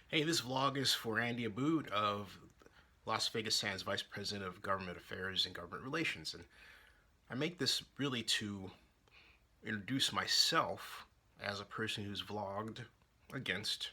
Hey, this vlog is for Andy Abboud of Las Vegas Sands, Vice President of Government Affairs and Government Relations. And I make this really to introduce myself as a person who's vlogged against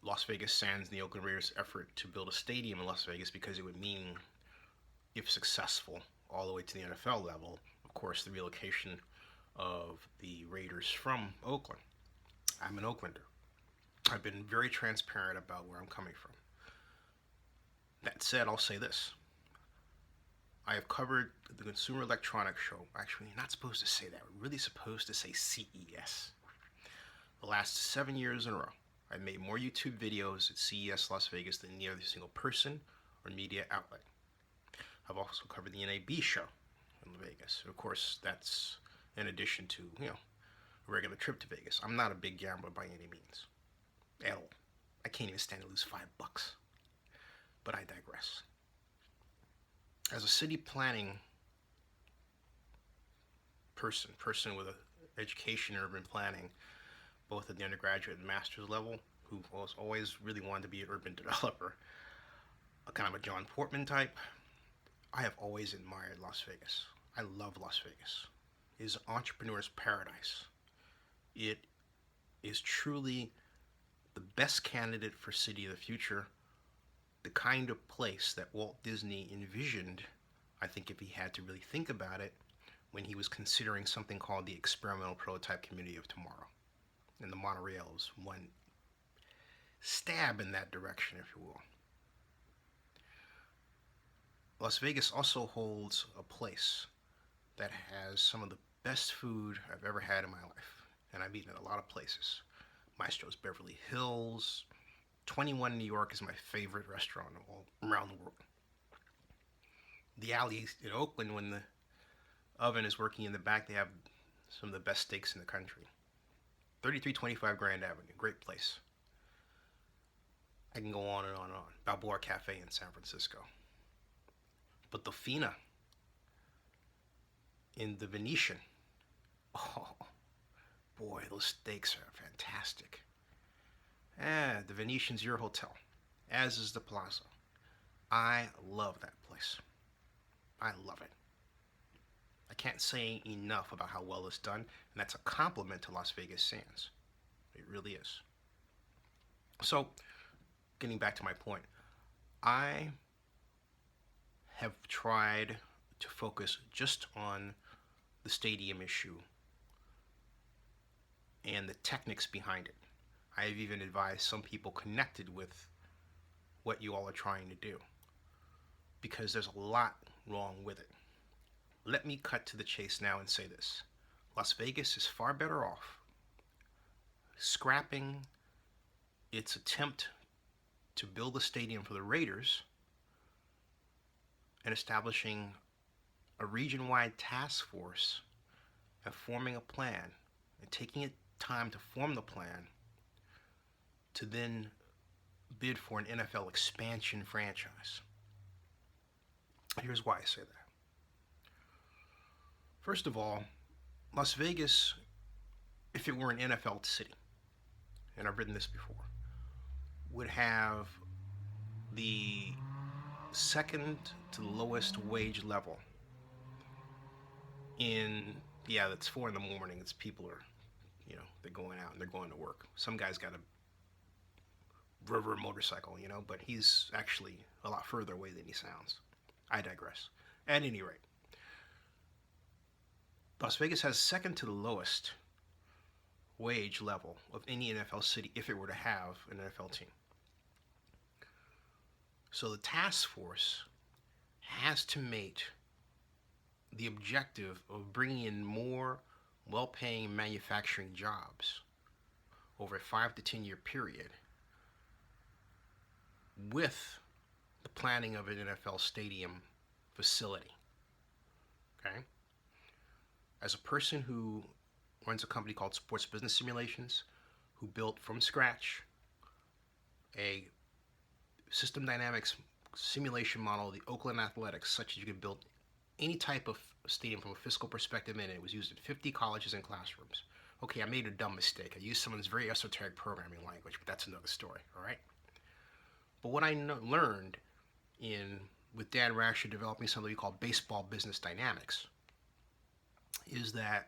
Las Vegas Sands and the Oakland Raiders' effort to build a stadium in Las Vegas because it would mean, if successful, all the way to the NFL level, of course, the relocation of the Raiders from Oakland. I'm an Oaklander. I've been very transparent about where I'm coming from. That said, I'll say this. I have covered the Consumer Electronics Show. Actually, you're not supposed to say that. We're really supposed to say CES. The last 7 years in a row, I've made more YouTube videos at CES Las Vegas than any other single person or media outlet. I've also covered the NAB show in Vegas. Of course, that's in addition to, a regular trip to Vegas. I'm not a big gambler by any means. At all. I can't even stand to lose $5. But I digress. As a city planning person with an education in urban planning, both at the undergraduate and master's level, who was always really wanted to be an urban developer, a kind of a John Portman type, I have always admired Las Vegas. I love Las Vegas. It is an entrepreneur's paradise. It is truly the best candidate for city of the future, the kind of place that Walt Disney envisioned, I think if he had to really think about it, when he was considering something called the experimental prototype community of tomorrow. And the monorail is one stab in that direction, if you will. Las Vegas also holds a place that has some of the best food I've ever had in my life. And I've eaten at a lot of places. Maestro's Beverly Hills, 21 New York is my favorite restaurant all around the world. The alley in Oakland, when the oven is working in the back, they have some of the best steaks in the country. 3325 Grand Avenue, great place. I can go on and on and on. Balboa Cafe in San Francisco. But the Fina in the Venetian, oh boy, those steaks are fantastic. The Venetian's your hotel, as is the Plaza. I love that place. I love it. I can't say enough about how well it's done, and that's a compliment to Las Vegas Sands. It really is. So, getting back to my point, I have tried to focus just on the stadium issue and the techniques behind it. I have even advised some people connected with what you all are trying to do, because there's a lot wrong with it. Let me cut to the chase now and say this. Las Vegas is far better off scrapping its attempt to build a stadium for the Raiders and establishing a region-wide task force and forming a plan and taking it time to form the plan to then bid for an NFL expansion franchise. Here's why I say that. First of all, Las Vegas, if it were an NFL city, and I've written this before, would have the second to the lowest wage level in, that's 4 in the morning. It's people are, they're going out and they're going to work. Some guy's got a river motorcycle, but he's actually a lot further away than he sounds. I digress. At any rate, Las Vegas has second to the lowest wage level of any NFL city if it were to have an NFL team. So the task force has to mate the objective of bringing in more well-paying manufacturing jobs over a 5 to 10 year period with the planning of an NFL stadium facility. Okay? As a person who runs a company called Sports Business Simulations, who built from scratch a system dynamics simulation model of the Oakland Athletics, such as you could build any type of stadium from a fiscal perspective, and it was used in 50 colleges and classrooms Okay, I made a dumb mistake. I used someone's very esoteric programming language, but that's another story, all right? But what I learned in with Dan Rasher developing something we call baseball business dynamics is that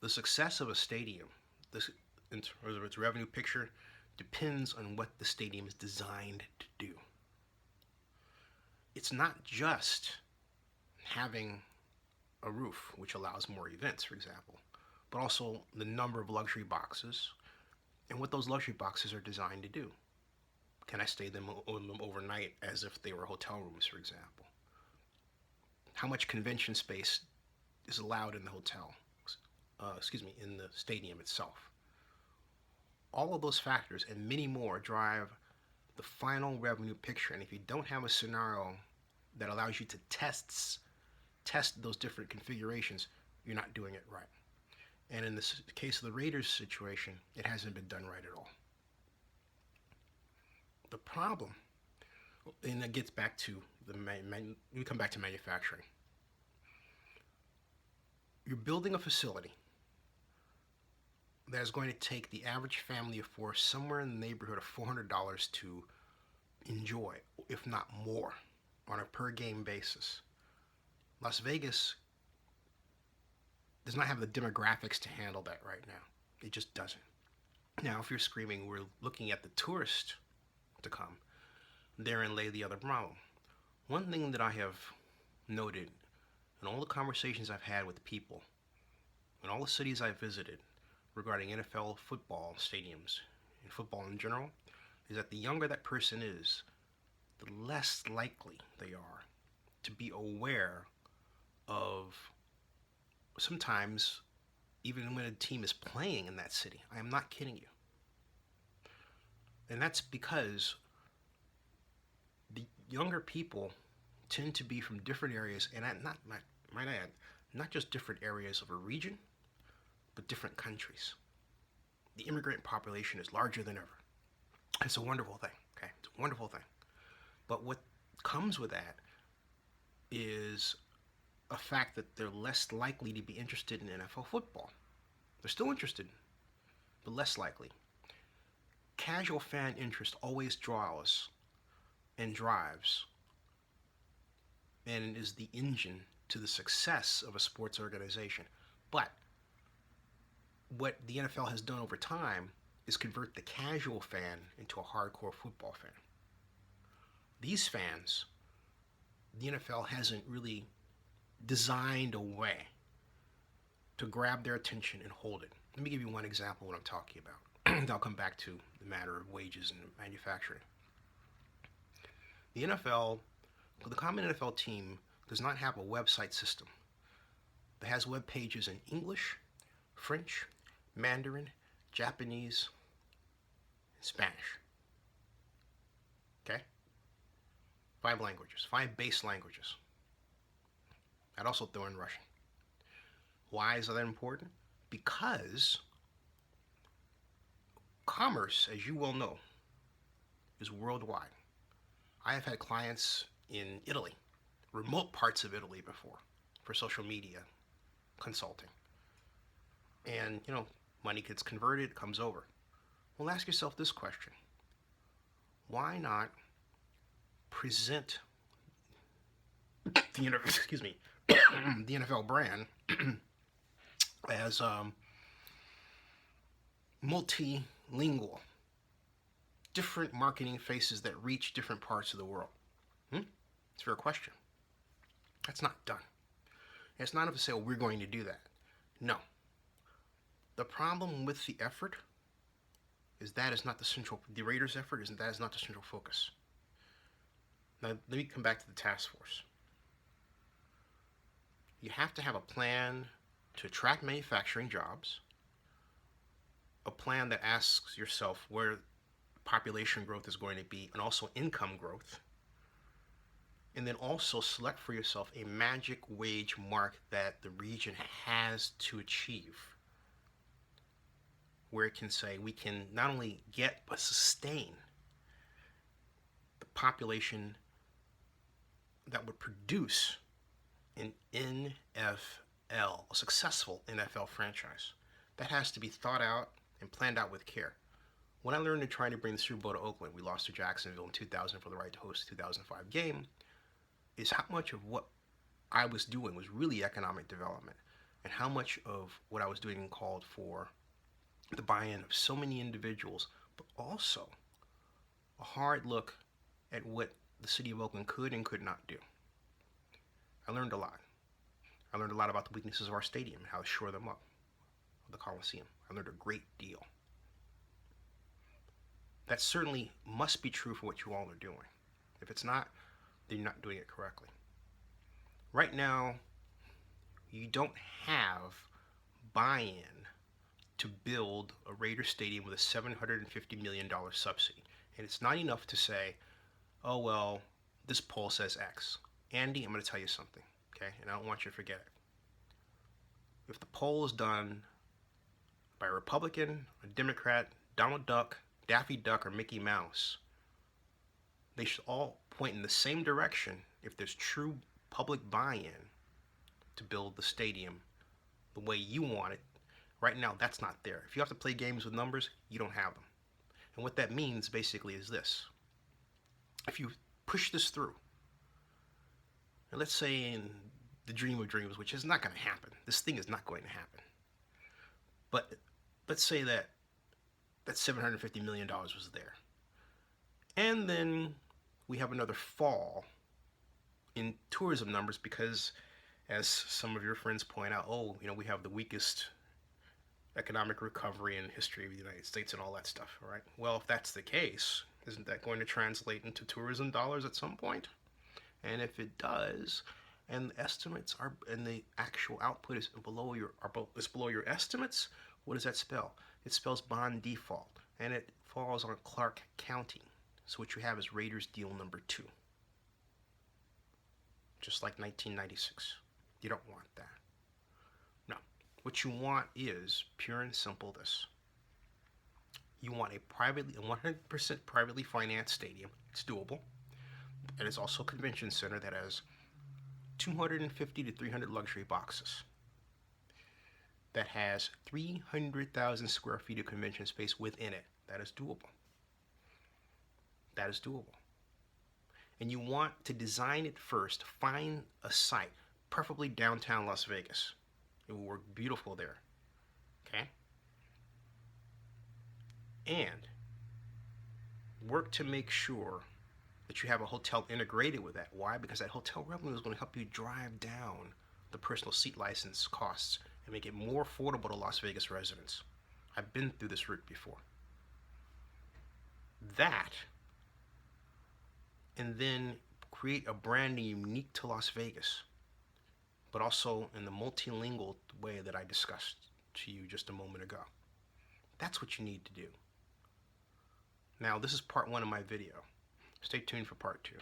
the success of a stadium, this, in terms of its revenue picture, depends on what the stadium is designed to do. It's not just having a roof, which allows more events, for example, but also the number of luxury boxes and what those luxury boxes are designed to do. Can I stay in them overnight as if they were hotel rooms, for example? How much convention space is allowed in the hotel? In the stadium itself. All of those factors and many more drive the final revenue picture. And if you don't have a scenario that allows you to test those different configurations, you're not doing it right. And in the case of the Raiders situation, it hasn't been done right at all. The problem, and it gets back to we come back to manufacturing. You're building a facility that is going to take the average family of four somewhere in the neighborhood of $400 to enjoy, if not more, on a per game basis. Las Vegas does not have the demographics to handle that right now. It just doesn't. Now, if you're screaming, we're looking at the tourist to come, therein lay the other problem. One thing that I have noted in all the conversations I've had with people, in all the cities I've visited regarding NFL football stadiums and football in general, is that the younger that person is, the less likely they are to be aware of sometimes even when a team is playing in that city. I am not kidding you. And that's because the younger people tend to be from different areas, and might add, not just different areas of a region, but different countries. The immigrant population is larger than ever. It's a wonderful thing, okay? It's a wonderful thing. But what comes with that is a fact that they're less likely to be interested in NFL football. They're still interested, but less likely. Casual fan interest always draws and drives and is the engine to the success of a sports organization. But what the NFL has done over time is convert the casual fan into a hardcore football fan. These fans, the NFL hasn't really designed a way to grab their attention and hold it. Let me give you one example of what I'm talking about. And I'll come back to the matter of wages and manufacturing. The NFL, the common NFL team does not have a website system that has web pages in English, French, Mandarin, Japanese, and Spanish. Okay? 5 languages, 5 base languages. I'd also throw in Russian. Why is that important? Because commerce, as you well know, is worldwide. I have had clients in Italy, remote parts of Italy before, for social media consulting. And, money gets converted, comes over. Well, ask yourself this question. Why not present the the NFL brand as multilingual, different marketing faces that reach different parts of the world? It's a fair question. That's not done. It's not to say, we're going to do that. No. The problem with the effort is that is not the Raiders' effort is that is not the central focus. Now, let me come back to the task force. You have to have a plan to attract manufacturing jobs, a plan that asks yourself where population growth is going to be, and also income growth, and then also select for yourself a magic wage mark that the region has to achieve, where it can say we can not only get but sustain the population that would produce an NFL, a successful NFL franchise. That has to be thought out and planned out with care. When I learned to try to bring the Super Bowl to Oakland, we lost to Jacksonville in 2000 for the right to host the 2005 game, is how much of what I was doing was really economic development, and how much of what I was doing called for the buy-in of so many individuals, but also a hard look at what the city of Oakland could and could not do. I learned a lot. I learned a lot about the weaknesses of our stadium and how to shore them up, the Coliseum. I learned a great deal. That certainly must be true for what you all are doing. If it's not, then you're not doing it correctly. Right now, you don't have buy-in to build a Raider stadium with a $750 million subsidy. And it's not enough to say, oh, well, this poll says X. Andy, I'm going to tell you something, okay? And I don't want you to forget it. If the poll is done by a Republican, a Democrat, Donald Duck, Daffy Duck, or Mickey Mouse, they should all point in the same direction if there's true public buy-in to build the stadium the way you want it. Right now, that's not there. If you have to play games with numbers, you don't have them. And what that means basically is this. If you push this through, and let's say in the dream of dreams, which is not going to happen, this thing is not going to happen. But let's say that $750 million was there. And then we have another fall in tourism numbers because, as some of your friends point out, we have the weakest economic recovery in the history of the United States and all that stuff, all right? Well, if that's the case, isn't that going to translate into tourism dollars at some point? And if it does, and the estimates are, and the actual output is below your estimates, what does that spell? It spells bond default, and it falls on Clark County. So what you have is Raiders deal number 2. Just like 1996. You don't want that. No. What you want is pure and simple this. You want a 100% privately financed stadium. It's doable. And it's also a convention center that has 250 to 300 luxury boxes. That has 300,000 square feet of convention space within it. That is doable. That is doable. And you want to design it first. Find a site, preferably downtown Las Vegas. It will work beautiful there. Okay? And work to make sure that you have a hotel integrated with that. Why? Because that hotel revenue is going to help you drive down the personal seat license costs and make it more affordable to Las Vegas residents. I've been through this route before. That, and then create a branding unique to Las Vegas, but also in the multilingual way that I discussed to you just a moment ago. That's what you need to do. Now, this is part 1 of my video. Stay tuned for part 2.